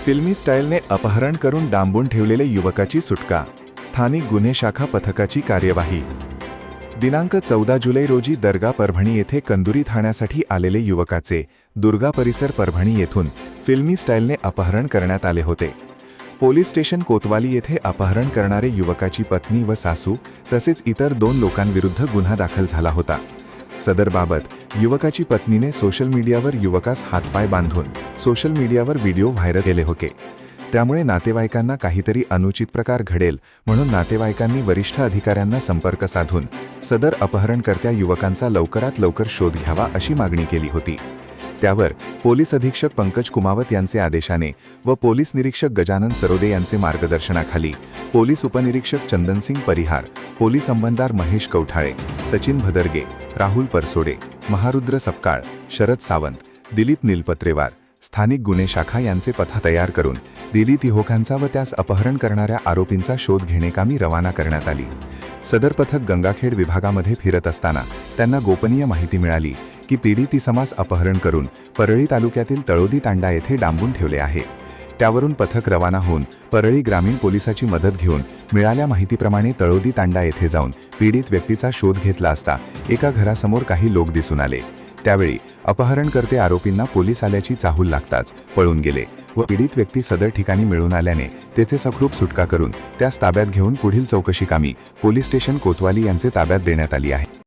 फिल्मी स्टाईलने अपहरण करून डांबून ठेवलेले युवकाची सुटका, स्थानिक गुन्हे शाखा पथकाची कार्यवाही। दिनांक 14 जुलै रोजी दर्गा परभणी येथे कंदुरी ठाण्यासाठी आलेले युवकाचे दुर्गा परिसर परभणी येथून फिल्मी स्टाईलने अपहरण करण्यात आले होते। पोलीस स्टेशन कोतवाली येथे अपहरण करणारे युवकाची पत्नी व सासू तसेच इतर 2 लोकांविरुद्ध गुन्हा दाखल झाला होता। सदर बाबत युवकाची पत्नीने सोशल मीडियावर युवकास हातपाय बांधून सोशल मीडियावर व्हिडिओ व्हायरल केले होते। त्यामुळे नातेवाईकांना काहीतरी अनुचित प्रकार घडेल म्हणून नातेवाईकांनी वरिष्ठ अधिकाऱ्यांना संपर्क साधून सदर अपहरणकर्त्या युवकांचा लवकरात लवकर शोध घ्यावा अशी मागणी केली होती। त्यावर पोलीस अधीक्षक पंकज कुमावत यांचे आदेशाने व पोलीस निरीक्षक गजानन सरोदे यांचे मार्गदर्शनाखाली पोलीस उपनिरीक्षक चंदनसिंग परिहार, पोलीस अंमलदार महेश कौठाळे, सचिन भदरगे, राहुल परसोडे, महारुद्र सपकाळ, शरद सावंत, दिलीप नीलपत्रेवार, स्थानिक गुन्हे शाखा यांचे पथक तयार करून दिली तिहोखांचा व त्यास अपहरण करणाऱ्या आरोपींचा शोध घेणेकामी रवाना करण्यात आली। सदर पथक गंगाखेड विभागामध्ये फिरत असताना त्यांना गोपनीय माहिती मिळाली की पीडित इसमास अपहरण करून परळी तालुक्यातील तळोदी तांडा येथे डांबून ठेवले आहे। त्यावरून पथक रवाना होऊन परळी ग्रामीण पोलिसाची मदत घेऊन मिळाल्या माहितीप्रमाणे तळोदी तांडा येथे जाऊन पीडित व्यक्तीचा शोध घेतला असता एका घरासमोर काही लोक दिसून आले। त्यावेळी अपहरणकर्ते आरोपींना पोलीस आल्याची चाहूल लागताच पळून गेले व पीडित व्यक्ती सदर ठिकाणी मिळून आल्याने त्याचे सखरूप सुटका करून त्यास ताब्यात घेऊन पुढील चौकशी कामी पोलीस स्टेशन कोतवाली यांचे ताब्यात देण्यात आली आहे।